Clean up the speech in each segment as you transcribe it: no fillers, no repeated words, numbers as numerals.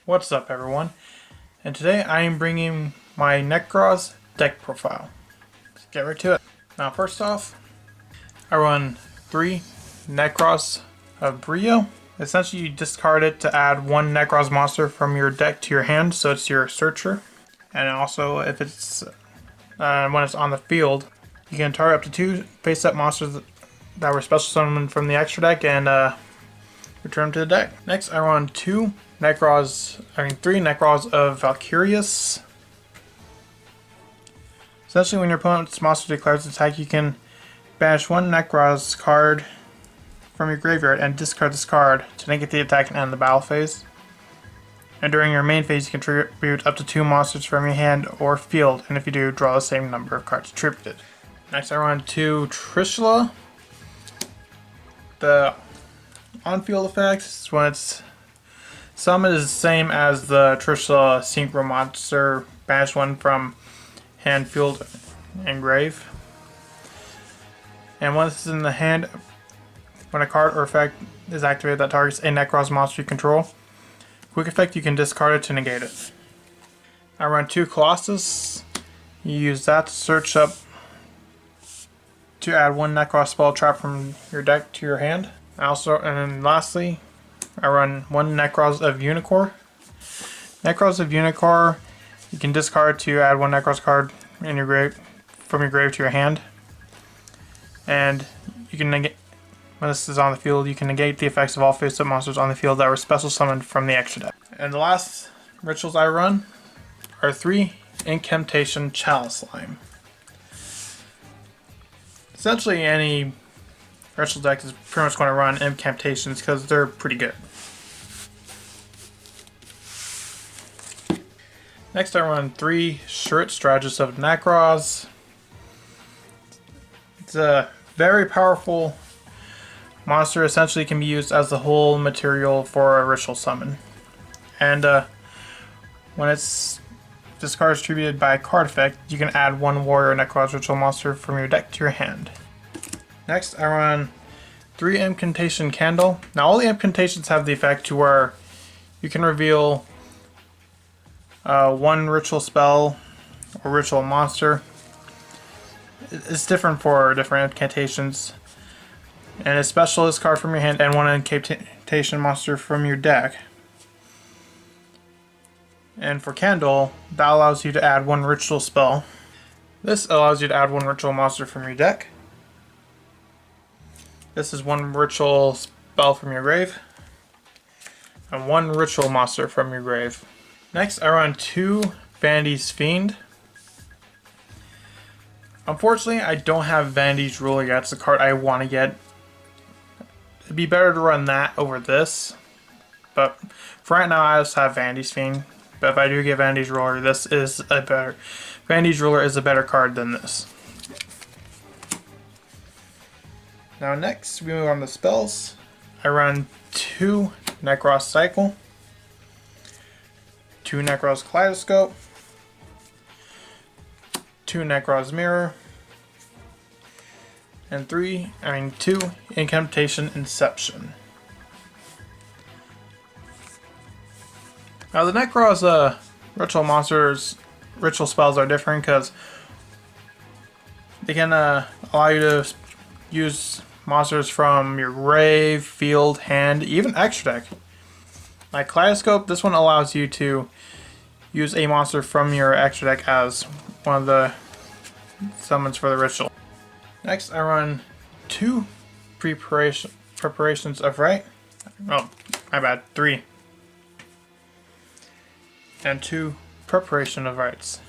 What's up, everyone? And today I am bringing my Nekroz deck profile. Let's get right to it. Now, first off, I run 3 Nekroz of Brio. Essentially, you discard it to add 1 Nekroz monster from your deck to your hand, so it's your searcher. And also, if it's when it's on the field, you can target up to 2 face-up monsters that were special summoned from the extra deck and return them to the deck. Next, I run 3 Nekroz of Valkyrius. Essentially, when your opponent's monster declares attack, you can banish 1 Nekroz card from your graveyard and discard this card to negate the attack and end the battle phase. And during your main phase, you can tribute up to 2 monsters from your hand or field, and if you do, draw the same number of cards tributed. Next, I run 2 Trishula. The on-field effect is when it's summoned is the same as the Trishula Synchro monster. Banish 1 from hand, field, and grave. And once it's in the hand, when a card or effect is activated that targets a Nekroz monster you control, quick effect, you can discard it to negate it. I run 2 Colossus. You use that to search up to add 1 Nekroz spell trap from your deck to your hand. And then lastly, I run 1 Nekroz of Unicorn. Nekroz of Unicorn, you can discard to add 1 Nekroz card in your grave from your grave to your hand. And you can negate, when this is on the field, you can negate the effects of all face-up monsters on the field that were special summoned from the extra deck. And the last rituals I run are 3 Incantation Chalice Slime. Essentially, any ritual deck is pretty much going to run incantations because they're pretty good. Next, I run 3 Shurt Strategist of Nekroz. It's a very powerful monster. Essentially, can be used as the whole material for a ritual summon. And when it's discarded tributed by a card effect, you can add 1 Warrior Nekroz ritual monster from your deck to your hand. Next, I run 3 Incantation Candle. Now, all the incantations have the effect to where you can reveal 1 ritual spell or ritual monster. It's different for different incantations. And a specialist card from your hand and 1 incantation monster from your deck. And for Candle, that allows you to add 1 ritual spell. This allows you to add 1 ritual monster from your deck. This is 1 ritual spell from your grave. And 1 ritual monster from your grave. Next, I run 2 Vanity's Fiend. Unfortunately, I don't have Vanity's Ruler yet. It's the card I want to get. It'd be better to run that over this. But for right now, I just have Vanity's Fiend. But if I do get Vanity's Ruler, Vanity's Ruler is a better card than this. Now next, we move on to spells. I run 2 Nekroz Cycle, 2 Nekroz Kaleidoscope, 2 Nekroz Mirror, and 2 Incantation Inception. Now the Nekroz ritual monsters, ritual spells are different because they can allow you to use monsters from your grave, field, hand, even extra deck. Like Kaleidoscope, this one allows you to use a monster from your extra deck as one of the summons for the ritual. Next, I run 2 Preparations of Right. Oh, my bad, 3. And 2 Preparation of Rites.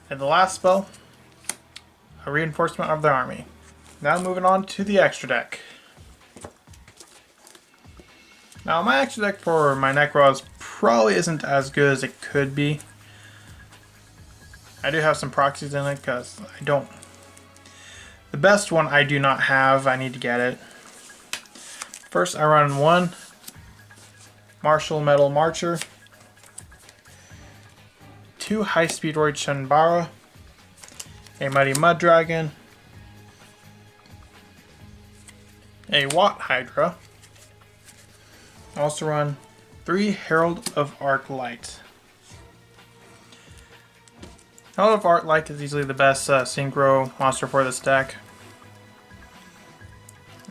And the last spell, a Reinforcement of the Army. Now moving on to the extra deck. Now my extra deck for my Nekroz probably isn't as good as it could be. I do have some proxies in it because I don't. The best one I do not have. I need to get it. First, I run 1 Martial Metal Marcher, 2 High Speed Roid Shenbara, a Mighty Mud Dragon, a Watt Hydra, I also run 3 Herald of Arc-Light. Herald of Arc-Light is easily the best synchro monster for this deck.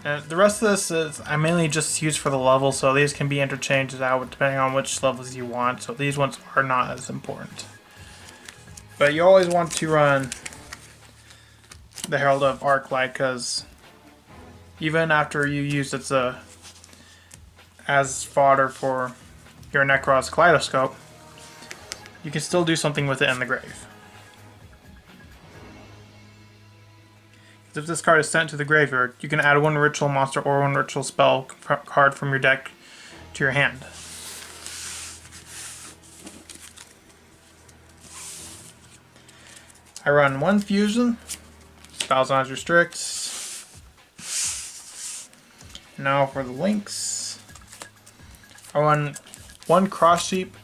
And the rest of this is I mainly just use for the level, so these can be interchanged out depending on which levels you want, so these ones are not as important. But you always want to run the Herald of Arc-Light, because even after you use it as fodder for your Nekroz Kaleidoscope, you can still do something with it in the grave. If this card is sent to the graveyard, you can add 1 ritual monster or 1 ritual spell card from your deck to your hand. I run 1 fusion, Spellson's Restricts. Now for the links. I run 1 Cross Sheep.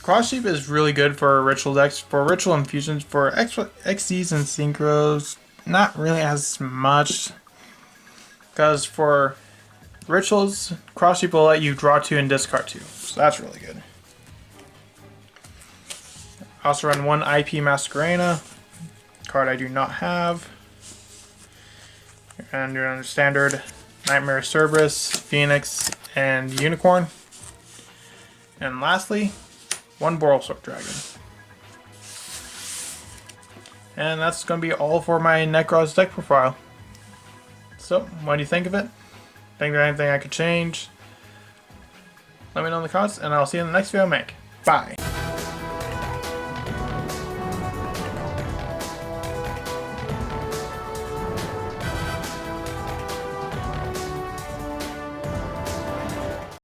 Cross Sheep is really good for ritual decks, for ritual infusions, for XDs and synchros, not really as much. Because for rituals, Cross Sheep will let you draw 2 and discard 2, so that's really good. I also run 1 IP Masquerena, card I do not have. And you're on standard Nightmare Cerberus, Phoenix, and Unicorn. And lastly, 1 Borrelsword Dragon. And that's going to be all for my Nekroz deck profile. So, what do you think of it? Think there's anything I could change? Let me know in the comments, and I'll see you in the next video I make. Bye!